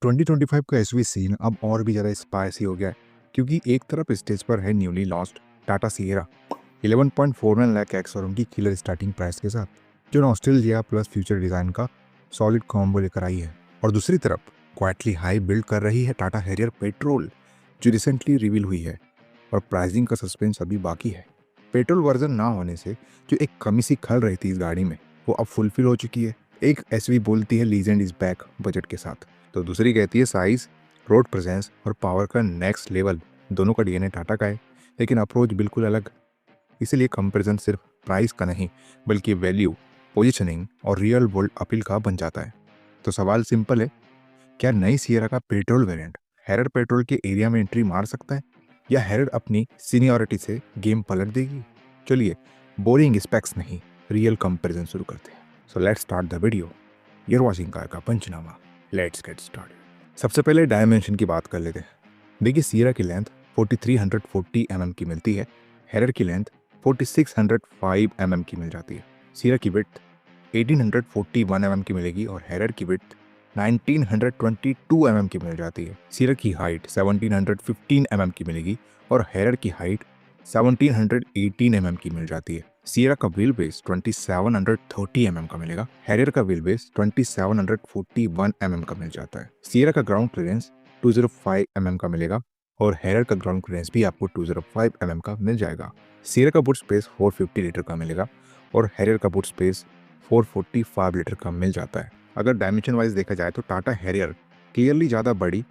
2025 का SUV scene अब और भी ज़्यादा स्पाइसी हो गया है क्योंकि एक तरफ स्टेज पर है newly launched Tata Sierra 11.49 lakh x और उनकी किलर स्टार्टिंग प्राइस के साथ जो नॉस्टैल्जिया प्लस फ्यूचर डिज़ाइन का सॉलिड कॉम्बो लेकर आई है। और दूसरी तरफ क्वाइटली हाई बिल्ड कर रही है टाटा हैरियर पेट्रोल जो रिसेंटली रिवील हुई है और प्राइसिंग का सस्पेंस अभी बाकी है। पेट्रोल वर्जन ना होने से जो एक कमी सी खल रही थी इस गाड़ी में वो अब फुलफिल हो चुकी है। एक एसवी बोलती है लीजेंड इज बैक बजट के साथ, तो दूसरी कहती है साइज, रोड प्रेजेंस और पावर का नेक्स्ट लेवल। दोनों का डीएनए टाटा का है लेकिन अप्रोच बिल्कुल अलग। इसीलिए कंपैरिजन सिर्फ प्राइस का नहीं बल्कि वैल्यू, पोजीशनिंग और रियल वर्ल्ड अपील का बन जाता है। तो सवाल सिंपल है, क्या नई सिएरा का पेट्रोल वेरिएंट हैरियर पेट्रोल के एरिया में एंट्री मार सकता है या हैरियर अपनी सीनियरिटी से गेम पलट देगी? चलिए बोरिंग स्पेक्स नहीं, रियल कंपैरिजन शुरू करते हैं। So let's start the video. You're watching car का पंचनामा। Let's get started. सबसे पहले डायमेंशन की बात कर लेते हैं। देखिए सिएरा की लेंथ 4340 mm की मिलती है, हैरियर की लेंथ 4605 mm की मिल जाती है। सिएरा की विड्थ 1841 mm की मिलेगी और हैरियर की विड्थ 1922 mm की मिल जाती है। सिएरा की हाइट 1715 mm की मिलेगी और हैरियर की हाइट 1718 mm की मिल जाती है। सिएरा का व्हील बेस 2730 mm का मिलेगा, हैरियर का व्हील बेस 2741 mm का मिल जाता है। सिएरा का ग्राउंड क्लियरेंस 205 mm का मिलेगा और हैरियर का ग्राउंड क्लियरेंस भी आपको 205 mm का मिल जाएगा। सिएरा का बूट स्पेस 450 लीटर का मिलेगा और हैरियर का बूट स्पेस 445 लीटर का मिल जाता है। अगर डायमेंशन वाइज देखा जाए तो टाटा हैरियर क्लियरली ज़्यादा बड़ी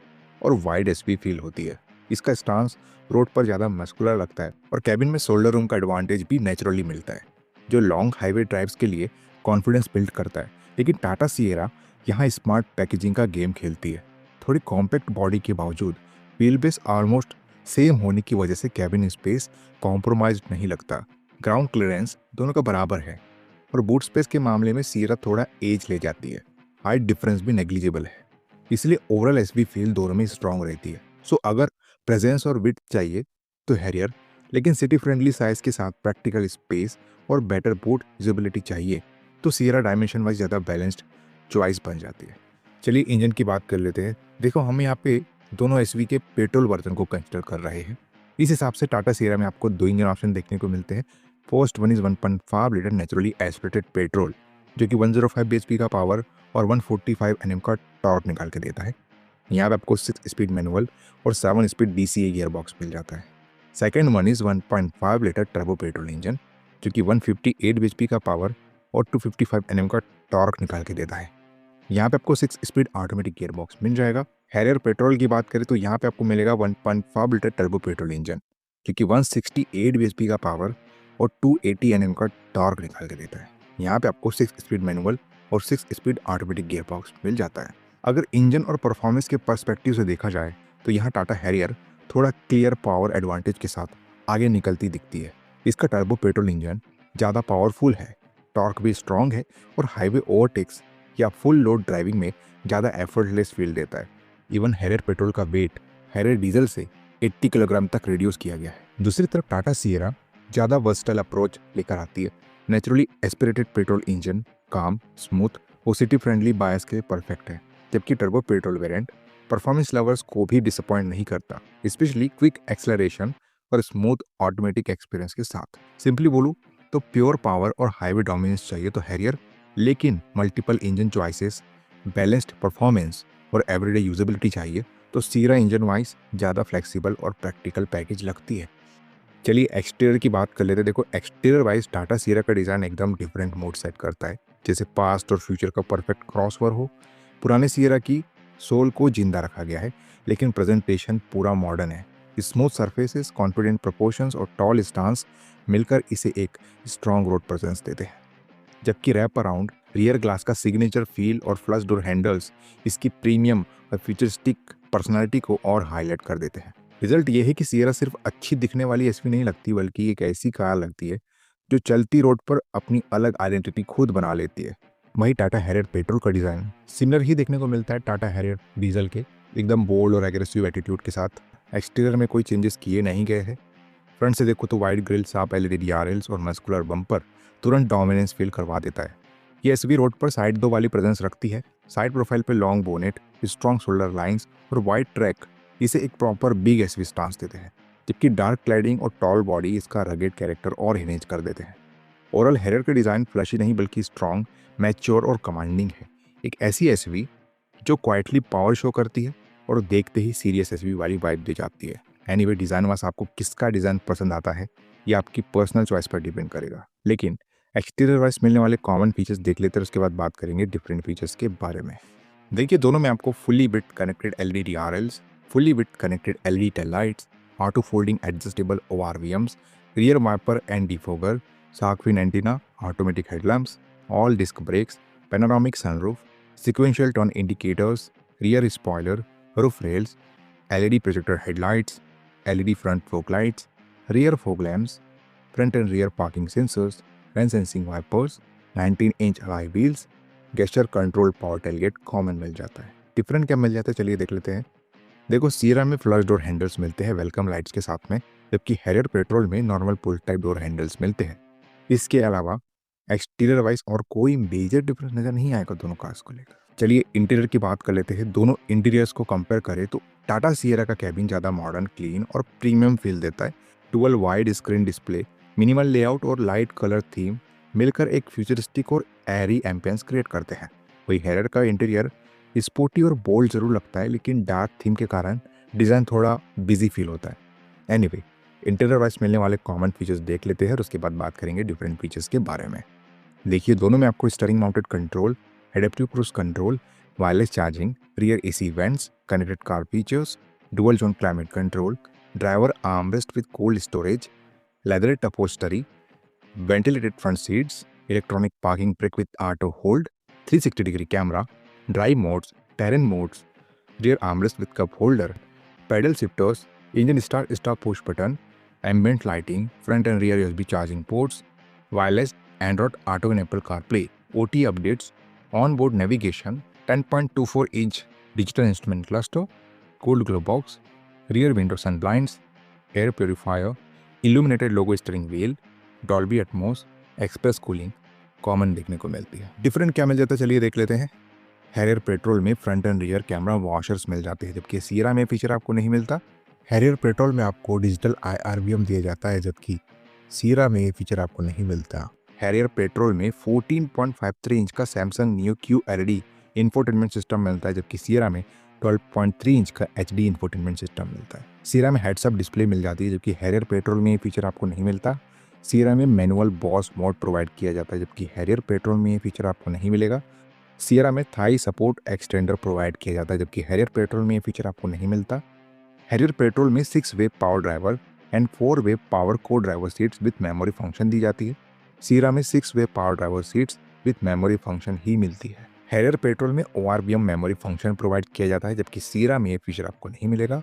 और वाइड एसवी फील होती है। इसका स्टांस रोड पर ज़्यादा मस्कुलर लगता है और कैबिन में शोल्डर रूम का एडवांटेज भी नेचुरली मिलता है जो लॉन्ग हाईवे ड्राइव्स के लिए कॉन्फिडेंस बिल्ड करता है। लेकिन टाटा सिएरा यहाँ स्मार्ट पैकेजिंग का गेम खेलती है। थोड़ी कॉम्पैक्ट बॉडी के बावजूद व्हील बेस ऑलमोस्ट सेम होने की वजह से कैबिन स्पेस कॉम्प्रोमाइज नहीं लगता। ग्राउंड क्लियरेंस दोनों का बराबर है और बूट स्पेस के मामले में सिएरा थोड़ा एज ले जाती है। हाइट डिफरेंस भी नेग्लिजिबल है, इसलिए ओवरऑल एसवी फील दोनों में स्ट्रांग रहती है। सो अगर प्रेजेंस और विड्थ चाहिए तो हैरियर, लेकिन सिटी फ्रेंडली साइज के साथ प्रैक्टिकल स्पेस और बेटर बूट विजिबिलिटी चाहिए तो सिएरा डायमेंशन वाइज ज़्यादा बैलेंस्ड चॉइस बन जाती है। चलिए इंजन की बात कर लेते हैं। देखो हम यहाँ पे दोनों एसवी के पेट्रोल वर्जन को कंसिडर कर रहे हैं। इस हिसाब से टाटा सिएरा में आपको दो इंजन ऑप्शन देखने को मिलते हैं। First one is 1.5 litre naturally aspirated petrol जो कि 105 bhp का पावर और 145 Nm का टॉर्क निकाल के देता है। यहाँ पे आपको 6 स्पीड मैनुअल और 7 स्पीड DCA गियर बॉक्स मिल जाता है। Second one is 1.5 litre turbo petrol engine जो कि 158 bhp का पावर और 255 Nm का टॉर्क निकाल के देता है। यहाँ पे आपको 6 स्पीड ऑटोमेटिक गियर बॉक्स मिल जाएगा। हैरियर पेट्रोल की बात करें तो यहाँ पे आपको मिलेगा 1.5 लीटर टर्बो पेट्रोल इंजन जो कि 168 bhp का पावर और 280 Nm का टॉर्क निकाल के देता है। यहाँ पे आपको 6 स्पीड मैनुअल और 6 स्पीड ऑटोमेटिक गियर बॉक्स मिल जाता है। अगर इंजन और परफॉर्मेंस के पर्सपेक्टिव से देखा जाए तो यहाँ टाटा हैरियर थोड़ा क्लियर पावर एडवांटेज के साथ आगे निकलती दिखती है। इसका टर्बो पेट्रोल इंजन ज़्यादा पावरफुल है, टॉर्क भी स्ट्रॉन्ग है और हाईवे ओवरटेक्स या फुल लोड ड्राइविंग में ज़्यादा एफर्टलेस फील देता है। इवन हैरियर पेट्रोल का वेट हैरियर डीजल से 80 किलोग्राम तक रिड्यूस किया गया है। दूसरी तरफ टाटा सिएरा ज़्यादा वर्सटाइल अप्रोच लेकर आती है। नेचुरली एस्पिरेटेड पेट्रोल इंजन काम, स्मूथ और सिटी फ्रेंडली बायस के लिए परफेक्ट है, जबकि turbo petrol variant performance lovers को भी डिसअपॉइंट नहीं करता, स्पेशली क्विक एक्सेलरेशन और स्मूथ ऑटोमेटिक एक्सपीरियंस के साथ। सिंपली बोलूँ तो प्योर पावर और हाईवे डोमिनेंस चाहिए तो हैरियर, लेकिन multiple engine choices, balanced performance और एवरीडे यूजेबिलिटी चाहिए तो सिएरा इंजन वाइज ज़्यादा फ्लेक्सिबल और प्रैक्टिकल पैकेज लगती है। चलिए एक्सटीरियर की बात कर लेते हैं। देखो एक्सटीरियर वाइज टाटा सिएरा का डिज़ाइन एकदम डिफरेंट मोड सेट करता है, जैसे पास्ट और फ्यूचर का परफेक्ट क्रॉसओवर हो। पुराने सिएरा की सोल को जिंदा रखा गया है लेकिन प्रेजेंटेशन पूरा मॉडर्न है। स्मूथ सरफेसेस, कॉन्फिडेंट प्रोपोर्शंस और टॉल स्टांस मिलकर इसे एक स्ट्रॉन्ग रोड प्रेजेंस देते हैं, जबकि रैप अराउंड रियर ग्लास का सिग्नेचर फील और फ्लश डोर हैंडल्स इसकी प्रीमियम और फ्यूचरिस्टिक पर्सनालिटी को और हाईलाइट कर देते हैं। रिजल्ट ये है कि सिएरा सिर्फ अच्छी दिखने वाली एसवी नहीं लगती बल्कि एक ऐसी कार लगती है जो चलती रोड पर अपनी अलग आइडेंटिटी खुद बना लेती है। वहीं टाटा हैरियर पेट्रोल का डिज़ाइन सिमिलर ही देखने को मिलता है टाटा हैरियर डीजल के, एकदम बोल्ड और एग्रेसिव एटीट्यूड के साथ। एक्सटीरियर में कोई चेंजेस किए नहीं गए हैं। फ्रंट से देखो तो वाइड ग्रिल, साफ एलईडी डीआरएल्स और मस्कुलर बम्पर तुरंत डोमिनेंस फील करवा देता है। ये एसवी रोड पर साइड दो वाली प्रेजेंस रखती है साइड प्रोफाइल पे long bonnet, strong shoulder lines और वाइड ट्रैक इसे एक प्रॉपर बिग एसवी स्टांस देते हैं, जबकि डार्क क्लैडिंग और टॉल बॉडी इसका रगेड कैरेक्टर और इनहेंस कर देते हैं। ओवरऑल हैरियर का डिज़ाइन फ्लशी नहीं बल्कि स्ट्रॉन्ग, मैच्योर और कमांडिंग है। एक ऐसी एसवी जो क्वाइटली पावर शो करती है और देखते ही सीरियस एसवी वाली वाइब दे जाती है। एनीवे डिज़ाइन वाइज आपको किसका डिज़ाइन पसंद आता है ये आपकी पर्सनल चॉइस पर डिपेंड करेगा। लेकिन एक्सटीरियर वाइज मिलने वाले कॉमन फीचर्स देख लेते हैं, उसके बाद बात करेंगे डिफरेंट फीचर्स के बारे में। देखिए दोनों में आपको full width connected LED DRLs, full width connected LED tail lights, auto folding adjustable ORVMs, rear wiper and defogger, shark fin antenna, automatic headlamps, all disc brakes, panoramic sunroof, sequential turn indicators, rear spoiler, roof rails, LED projector headlights, LED front fog lights, rear fog lamps, front and rear parking sensors, rain sensing wipers, 19-inch alloy wheels, gesture control power tailgate common मिल जाता है। Different क्या मिल जाता है चलिए देख लेते हैं। देखो सियरा में फ्लश डोर हैंडल्स मिलते हैं वेलकम लाइट्स के साथ में, जबकि हैरियर पेट्रोल में नॉर्मल पुल टाइप डोर हैंडल्स मिलते हैं। इसके अलावा एक्सटीरियर वाइज और कोई मेजर डिफरेंस नजर नहीं आएगा दोनों कार्स को लेकर। चलिए इंटीरियर की बात कर लेते हैं। दोनों इंटीरियर्स को कंपेयर करें तो टाटा सियरा का कैबिन ज़्यादा मॉडर्न, क्लीन और प्रीमियम फील देता है। Dual wide screen display, minimal layout और लाइट कलर थीम मिलकर एक फ्यूचरिस्टिक और एरी एम्बियंस क्रिएट करते हैं। वही हैरियर का इंटीरियर स्पोर्टी और बोल्ड जरूर लगता है, लेकिन डार्क थीम के कारण डिज़ाइन थोड़ा बिजी फील होता है। एनीवे इंटीरियर वाइज मिलने वाले कॉमन फीचर्स देख लेते हैं और उसके बाद बात करेंगे डिफरेंट फीचर्स के बारे में। देखिए दोनों में आपको steering mounted control, adaptive cruise control, wireless charging, rear AC vents, connected car features, dual zone climate control, driver armrest with cold storage, leatherette upholstery, ventilated front seats, electronic parking brake with auto hold, 360 degree camera, drive modes, terrain modes, rear armrest with cup holder, paddle shifters, engine start stop push button, ambient lighting, front and rear USB charging ports, wireless Android Auto and Apple CarPlay, OTA updates, onboard navigation, 10.24-inch digital instrument cluster, cooled glove box, rear windows and blinds, air purifier, illuminated logo steering wheel, Dolby Atmos, express cooling common देखने को मिलती है। Different क्या मिल जाता है चलिए देख लेते हैं। हैरियर पेट्रोल में front and rear camera washers मिल जाते हैं, जबकि सियरा में फीचर आपको नहीं मिलता। हैरियर पेट्रोल में आपको डिजिटल IRVM दिया जाता है, जबकि सियरा में ये फीचर आपको नहीं मिलता। हैरियर पेट्रोल में 14.53 इंच का Samsung neo QLED infotainment system मिलता है, जबकि सियरा में 12.3 इंच का HD इंफोटेनमेंट सिस्टम मिलता है। सियरा में हेड्स अप डिस्प्ले मिल जाती है, जबकि हैरियर पेट्रोल में ये फीचर आपको नहीं मिलता। सियरा में मैनुअल बॉस मोड प्रोवाइड किया जाता है, जबकि हैरियर पेट्रोल में ये फीचर आपको नहीं मिलेगा। सियरा में थाई सपोर्ट एक्सटेंडर प्रोवाइड किया जाता है, जबकि हैरियर पेट्रोल में ये फीचर आपको नहीं मिलता। हैरियर पेट्रोल में 6-वे पावर ड्राइवर एंड 4-वे power co driver seats with memory function दी जाती है। सियरा में 6-वे power driver seats with memory function ही मिलती है। हैरियर पेट्रोल में ORVM मेमोरी फंक्शन प्रोवाइड किया जाता है, जबकि सियरा में ये फीचर आपको नहीं मिलेगा।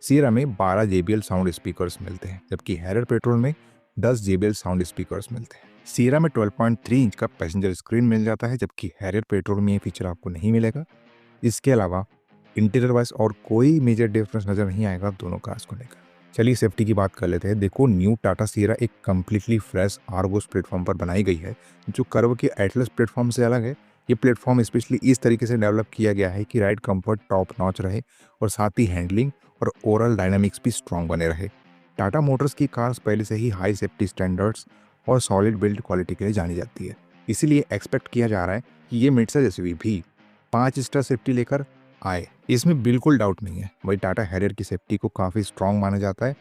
सियरा में 12 JBL साउंड स्पीकर्स मिलते हैं, जबकि हैरियर पेट्रोल में 10 JBL साउंड स्पीकर्स मिलते हैं। सियरा में 12.3 इंच का पैसेंजर स्क्रीन मिल जाता है, जबकि हैरियर पेट्रोल में ये फीचर आपको नहीं मिलेगा। इसके अलावा इंटीरियर वाइज और कोई मेजर डिफरेंस नजर नहीं आएगा दोनों कार्स को लेकर। चलिए सेफ्टी की बात कर लेते हैं। देखो न्यू टाटा सियरा एक कम्प्लीटली फ्रेश आर्गोस प्लेटफॉर्म पर बनाई गई है, जो कर्व के एटलस प्लेटफॉर्म से अलग है। ये प्लेटफॉर्म स्पेशली इस तरीके से डेवलप किया गया है कि राइड कंफर्ट टॉप नॉच रहे और साथ ही हैंडलिंग और ओवरऑल डायनामिक्स भी स्ट्रॉन्ग बने रहे। टाटा मोटर्स की कार्स पहले से ही हाई सेफ्टी स्टैंडर्ड्स और सॉलिड बिल्ड क्वालिटी के लिए जानी जाती है, इसीलिए एक्सपेक्ट किया जा रहा है कि ये मिड साइज एसयूवी भी 5 स्टार सेफ्टी लेकर आए, इसमें बिल्कुल डाउट नहीं है। वही टाटा हैरियर की सेफ्टी को काफ़ी स्ट्रॉन्ग माना जाता है।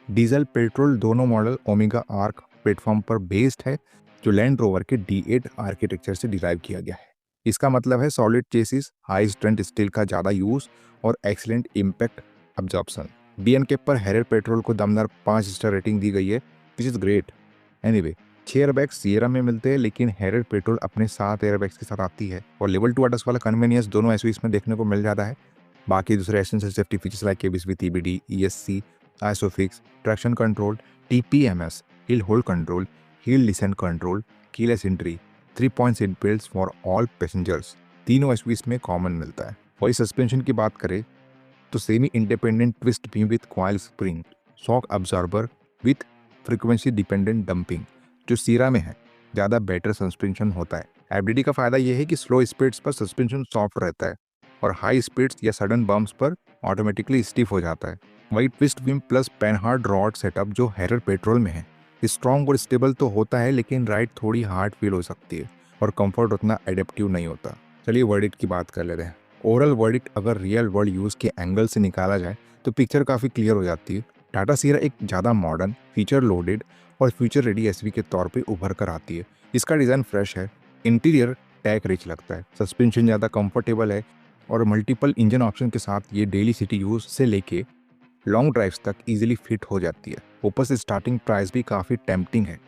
डीजल पेट्रोल दोनों मॉडल ओमेगा आर्क प्लेटफॉर्म पर बेस्ड है, जो लैंड रोवर के D8 आर्किटेक्चर से डिराइव किया गया है। इसका मतलब है solid chassis, high strength steel का ज़्यादा यूज़ और एक्सीलेंट इम्पैक्ट अब्जॉर्प्शन। BNK पर हैरियर पेट्रोल को दमदार 5 स्टार रेटिंग दी गई है, which is great. Anyway 6 airbags Sierra में मिलते हैं, लेकिन हैरियर पेट्रोल अपने 7 एयरबैग्स के साथ आती है और लेवल 2 ADAS वाला कन्वीनियंस दोनों एसयूवीज में देखने को मिल जाता है। बाकी दूसरे essential safety features like ABS with EBD, ESC, ISOFIX, traction control, TPMS, hill hold control, hill descent control, keyless entry, 3-point seat belts for all passengers तीनों एसयूवीज में कॉमन मिलता है। वही सस्पेंशन की बात करें तो semi independent twist beam width coil spring, shock absorber with frequency dependent dumping, जो सियरा में है ज़्यादा बेटर सस्पेंशन होता है। हाइब्रिड का फायदा यह है कि स्लो स्पीड्स पर सस्पेंशन सॉफ्ट रहता है और हाई स्पीड्स या सडन बम्प्स पर ऑटोमेटिकली स्टिफ हो जाता है। वही twist beam plus Panhard rod setup जो हैरर पेट्रोल में है, स्ट्रॉन्ग और स्टेबल तो होता है लेकिन राइड थोड़ी हार्ड फील हो सकती है और कंफर्ट उतना एडेप्टिव नहीं होता। चलिए वर्डिक्ट की बात कर लेते हैं। ओवरऑल वर्डिक्ट अगर रियल वर्ल्ड यूज़ के एंगल से निकाला जाए तो पिक्चर काफ़ी क्लियर हो जाती है। टाटा सियरा एक ज़्यादा मॉडर्न, फीचर लोडेड और फ्यूचर रेडी एसवी के तौर पे उभर कर आती है। इसका डिज़ाइन फ्रेश है, इंटीरियर टैक रिच लगता है, सस्पेंशन ज़्यादा कंफर्टेबल है और मल्टीपल इंजन ऑप्शन के साथ ये डेली सिटी यूज़ से लेके लॉन्ग ड्राइव्स तक इजीली फिट हो जाती है। ऊपर से स्टार्टिंग प्राइस भी काफ़ी टेम्पटिंग है।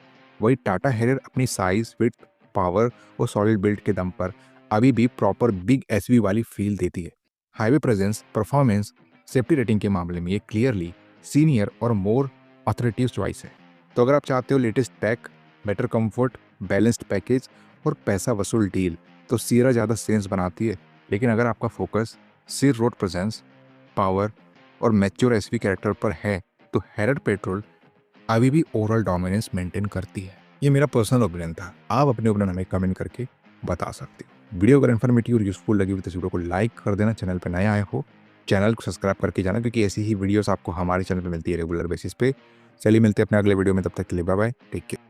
वही टाटा हैरियर अपनी साइज, विड्थ, पावर और सॉलिड बिल्ड के दम पर अभी भी प्रॉपर बिग एसवी वाली फील देती है। Highway presence, performance, safety rating के मामले में ये क्लियरली सीनियर और मोर ऑथोरिटीव चॉइस है। तो अगर आप चाहते हो latest tech, better comfort, balanced package और पैसा वसूल डील, तो सियरा ज़्यादा सेंस बनाती है। लेकिन अगर आपका फोकस सिर्फ रोड प्रेजेंस, पावर और मैच्योर एसवी कैरेक्टर पर है तो हैरियर पेट्रोल अभी भी ओवरऑल डोमिनेंस मेंटेन करती है। ये मेरा पर्सनल ओपिनियन था, आप अपने ओपिनियन हमें कमेंट करके बता सकते हो। वीडियो अगर इन्फॉर्मेटिव और यूजफुल लगी हो तो इस वीडियो को लाइक कर देना, चैनल पर नया आए हो चैनल को सब्सक्राइब करके जाना क्योंकि ऐसी ही वीडियोस आपको हमारे चैनल पर मिलती है रेगुलर बेसिस पे। चलिए मिलते हैं अपने अगले वीडियो में, तब तक के लिए बाय बाय, टेक केयर।